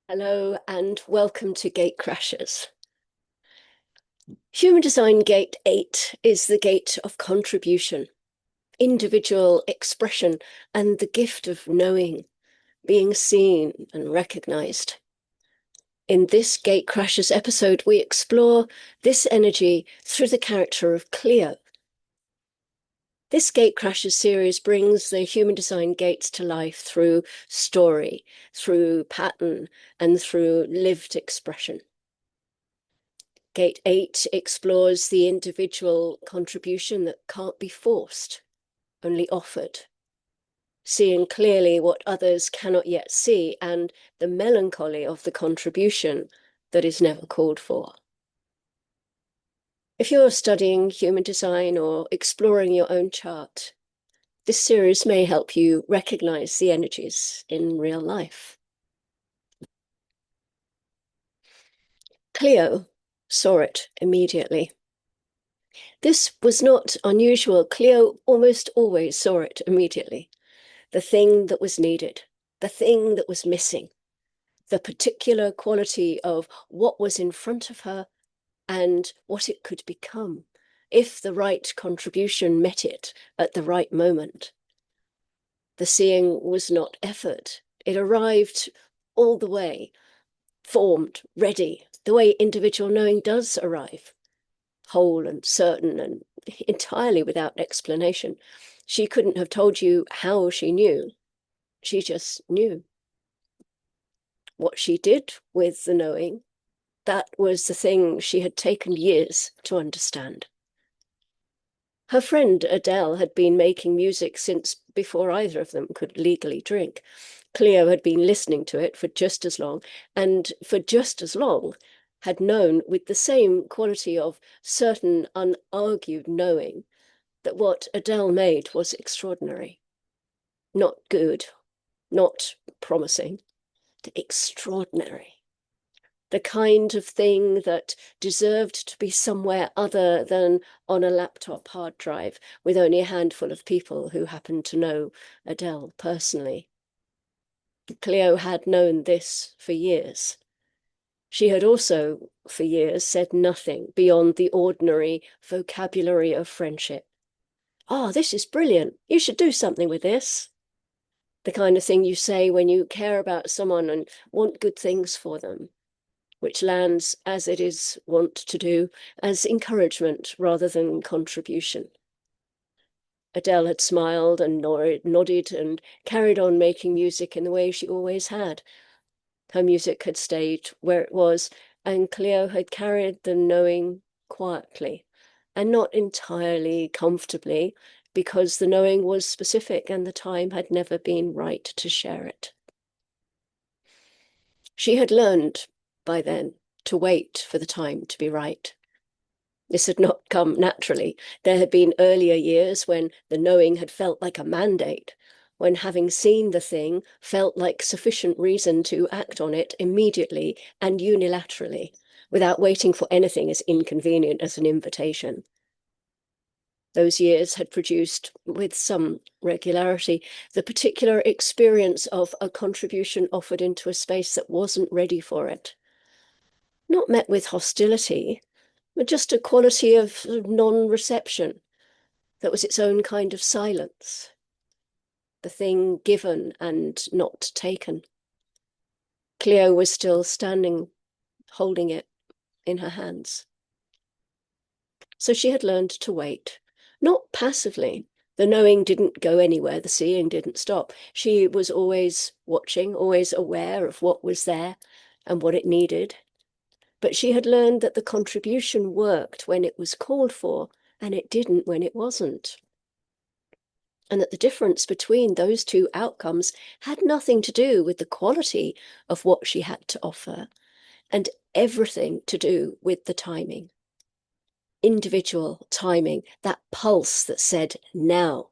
Hello and welcome to Gatecrashers. Human Design Gate 8 is the gate of contribution, individual expression, and the gift of knowing, being seen and recognized. In this Gatecrashers episode, we explore this energy through the character of Cleo. This Gatecrashers series brings the human design gates to life through story, through pattern, and through lived expression. Gate 8 explores the individual contribution that can't be forced, only offered, seeing clearly what others cannot yet see and the melancholy of the contribution that is never called for. If you're studying human design or exploring your own chart, this series may help you recognize the energies in real life. Cleo saw it immediately. This was not unusual. Cleo almost always saw it immediately. The thing that was needed, the thing that was missing, the particular quality of what was in front of her and what it could become if the right contribution met it at the right moment. The seeing was not effort. It arrived all the way, formed, ready, the way individual knowing does arrive, whole and certain and entirely without explanation. She couldn't have told you how she knew. She just knew. What she did with the knowing, that was the thing she had taken years to understand. Her friend Adele had been making music since before either of them could legally drink. Cleo had been listening to it for just as long, and for just as long had known with the same quality of certain unargued knowing that what Adele made was extraordinary. Not good, not promising, extraordinary. The kind of thing that deserved to be somewhere other than on a laptop hard drive with only a handful of people who happened to know Adele personally. Cleo had known this for years. She had also, for years, said nothing beyond the ordinary vocabulary of friendship. "Oh, this is brilliant. You should do something with this." The kind of thing you say when you care about someone and want good things for them, which lands, as it is wont to do, as encouragement rather than contribution. Adele had smiled and nodded and carried on making music in the way she always had. Her music had stayed where it was, and Cleo had carried the knowing quietly and not entirely comfortably, because the knowing was specific and the time had never been right to share it. She had learned by then to wait for the time to be right. This had not come naturally. There had been earlier years when the knowing had felt like a mandate, when having seen the thing felt like sufficient reason to act on it immediately and unilaterally, without waiting for anything as inconvenient as an invitation. Those years had produced, with some regularity, the particular experience of a contribution offered into a space that wasn't ready for it. Not met with hostility, but just a quality of non-reception that was its own kind of silence. The thing given and not taken. Cleo was still standing, holding it in her hands. So she had learned to wait, not passively. The knowing didn't go anywhere, the seeing didn't stop. She was always watching, always aware of what was there and what it needed. But she had learned that the contribution worked when it was called for, and it didn't when it wasn't. And that the difference between those two outcomes had nothing to do with the quality of what she had to offer, and everything to do with the timing. Individual timing, that pulse that said now.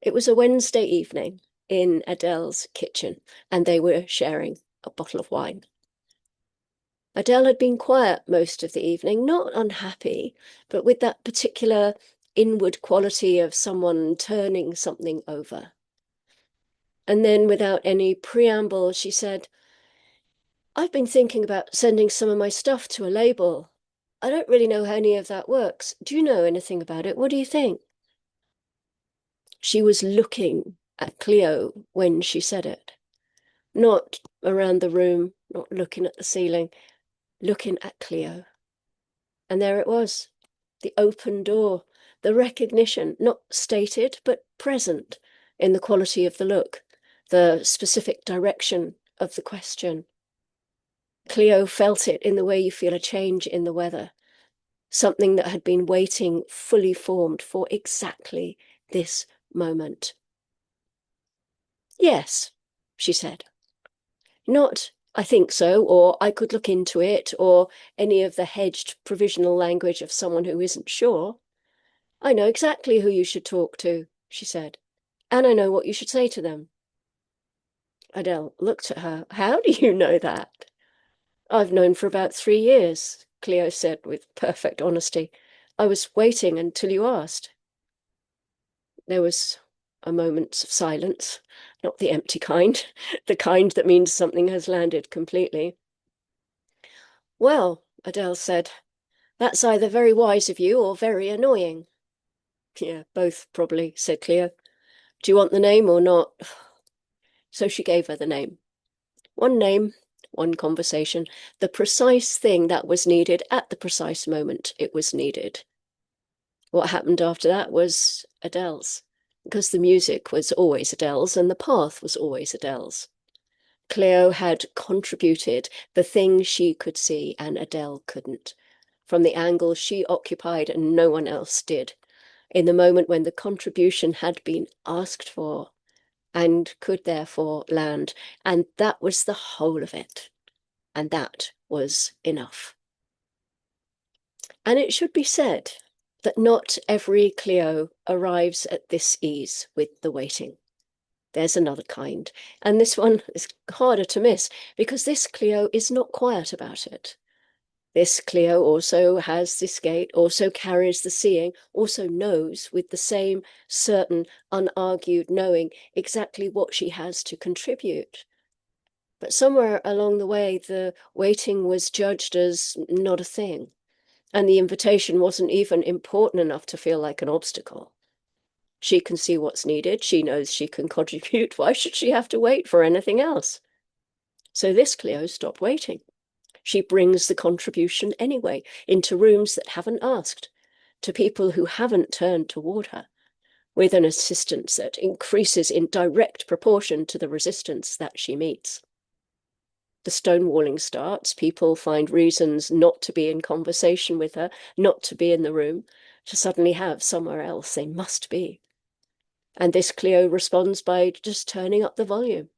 It was a Wednesday evening in Adele's kitchen, and they were sharing a bottle of wine. Adele had been quiet most of the evening, not unhappy, but with that particular inward quality of someone turning something over. And then without any preamble, she said, I've been thinking about sending some of my stuff to a label. I don't really know how any of that works. Do you know anything about it? What do you think? She was looking at Cleo when she said it, not around the room, not looking at the ceiling, looking at Cleo. And there it was, the open door, the recognition, not stated, but present in the quality of the look, the specific direction of the question. Cleo felt it in the way you feel a change in the weather, something that had been waiting fully formed for exactly this moment. Yes, she said. Not, I think so, or I could look into it, or any of the hedged provisional language of someone who isn't sure. I know exactly who you should talk to, she said, and I know what you should say to them. Adele looked at her. How do you know that? I've known for about 3 years, Cleo said with perfect honesty. I was waiting until you asked. There was a moment of silence, not the empty kind, the kind that means something has landed completely. Well, Adele said, that's either very wise of you or very annoying. Yeah, both probably, said Cleo. Do you want the name or not? So she gave her the name. One name, one conversation, the precise thing that was needed at the precise moment it was needed. What happened after that was Adele's, because the music was always Adele's and the path was always Adele's. Cleo had contributed the thing she could see and Adele couldn't, from the angle she occupied and no one else did, in the moment when the contribution had been asked for and could therefore land. And that was the whole of it. And that was enough. And it should be said that not every Cleo arrives at this ease with the waiting. There's another kind, and this one is harder to miss because this Cleo is not quiet about it. This Cleo also has this gate, also carries the seeing, also knows with the same certain, unargued knowing exactly what she has to contribute. But somewhere along the way, the waiting was judged as not a thing, and the invitation wasn't even important enough to feel like an obstacle. She can see what's needed. She knows she can contribute. Why should she have to wait for anything else? So this Cleo stopped waiting. She brings the contribution anyway into rooms that haven't asked, to people who haven't turned toward her, with an assistance that increases in direct proportion to the resistance that she meets. The stonewalling starts. People find reasons not to be in conversation with her, not to be in the room, to suddenly have somewhere else they must be. And this Cleo responds by just turning up the volume.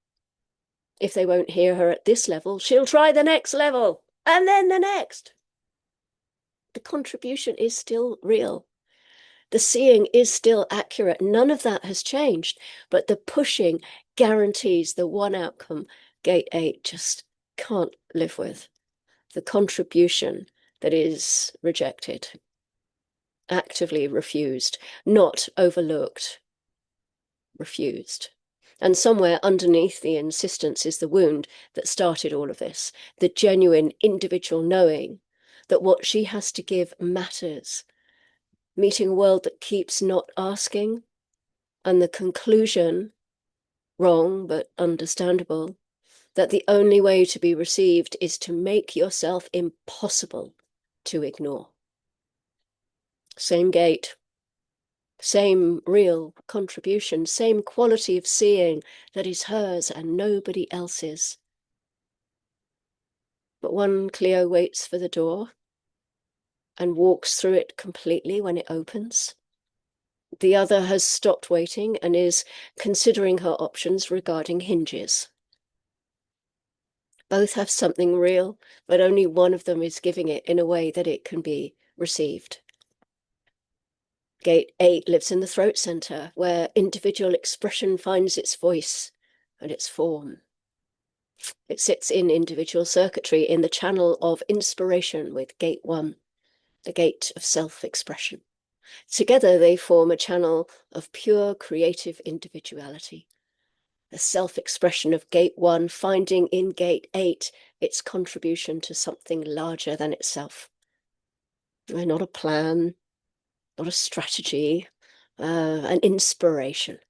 If they won't hear her at this level, she'll try the next level, and then the next. The contribution is still real. The seeing is still accurate. None of that has changed, but the pushing guarantees the one outcome Gate 8 just can't live with. The contribution that is rejected, actively refused, not overlooked, refused. And somewhere underneath the insistence is the wound that started all of this, the genuine individual knowing that what she has to give matters, meeting a world that keeps not asking, and the conclusion, wrong but understandable, that the only way to be received is to make yourself impossible to ignore. Same gate, same real contribution, same quality of seeing that is hers and nobody else's. But one Cleo waits for the door and walks through it completely when it opens. The other has stopped waiting and is considering her options regarding hinges. Both have something real, but only one of them is giving it in a way that it can be received. Gate 8 lives in the throat center, where individual expression finds its voice and its form. It sits in individual circuitry in the channel of inspiration with Gate 1, the gate of self-expression. Together they form a channel of pure creative individuality, the self-expression of gate 1, finding in gate 8 its contribution to something larger than itself. Not a plan, not a strategy, an inspiration.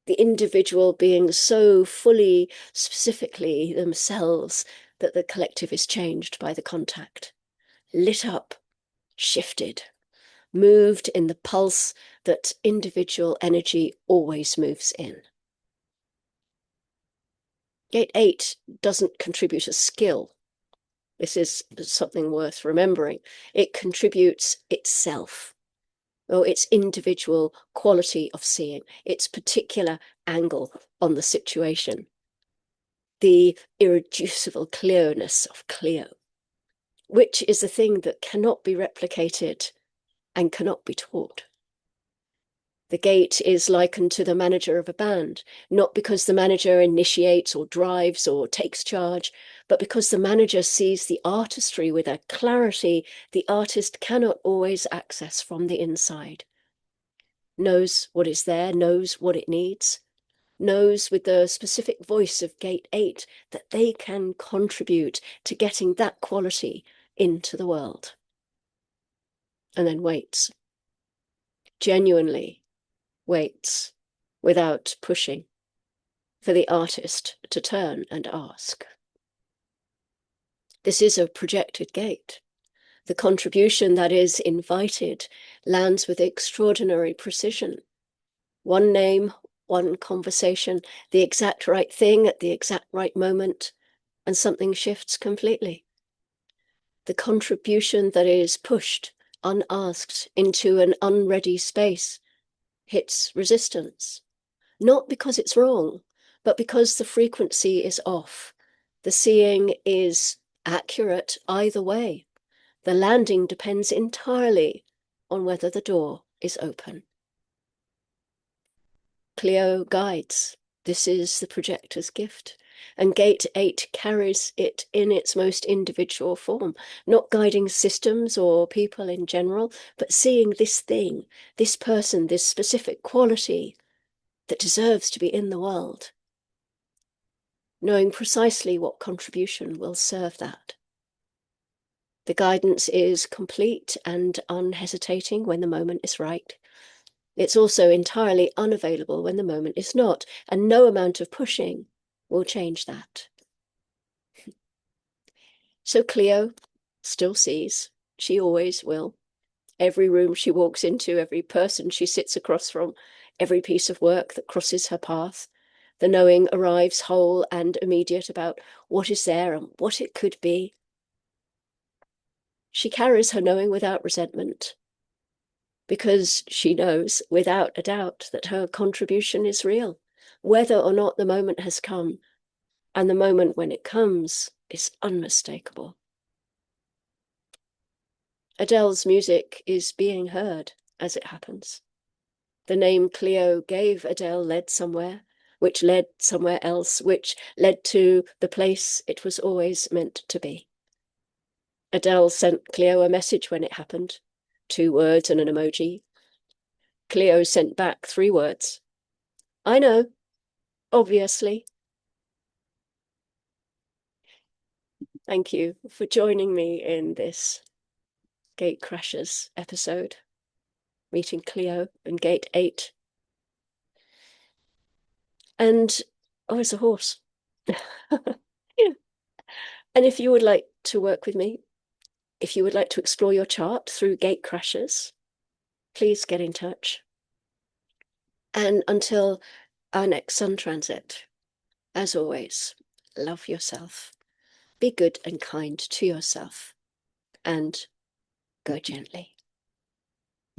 The individual being so fully, specifically themselves, that the collective is changed by the contact, lit up, shifted, moved in the pulse that individual energy always moves in. Gate 8 doesn't contribute a skill. This is something worth remembering. It contributes itself, or its individual quality of seeing, its particular angle on the situation, the irreducible clearness of Cleo, which is a thing that cannot be replicated and cannot be taught. The gate is likened to the manager of a band, not because the manager initiates or drives or takes charge, but because the manager sees the artistry with a clarity the artist cannot always access from the inside. Knows what is there, knows what it needs, knows with the specific voice of gate 8 that they can contribute to getting that quality into the world. And then waits. Genuinely waits, without pushing, for the artist to turn and ask. This is a projected gate. The contribution that is invited lands with extraordinary precision. One name, one conversation, the exact right thing at the exact right moment, and something shifts completely. The contribution that is pushed, unasked, into an unready space hits resistance, not because it's wrong, but because the frequency is off. The seeing is accurate either way. The landing depends entirely on whether the door is open. Cleo guides. This is the projector's gift. And gate 8 carries it in its most individual form, not guiding systems or people in general, but seeing this thing, this person, this specific quality that deserves to be in the world, knowing precisely what contribution will serve that. The guidance is complete and unhesitating when the moment is right. It's also entirely unavailable when the moment is not, and no amount of pushing will change that. So Cleo still sees, she always will. Every room she walks into, every person she sits across from, every piece of work that crosses her path, the knowing arrives whole and immediate about what is there and what it could be. She carries her knowing without resentment, because she knows without a doubt that her contribution is real, whether or not the moment has come, and the moment when it comes is unmistakable. Adele's music is being heard as it happens. The name Cleo gave Adele led somewhere, which led somewhere else, which led to the place it was always meant to be. Adele sent Cleo a message when it happened, 2 words and an emoji. Cleo sent back 3 words. I know, obviously. Thank you for joining me in this Gatecrashers episode, meeting Cleo in Gate 8. And, oh, it's a horse. And if you would like to work with me, if you would like to explore your chart through Gatecrashers, please get in touch. And until our next sun transit, as always, love yourself, be good and kind to yourself, and go gently.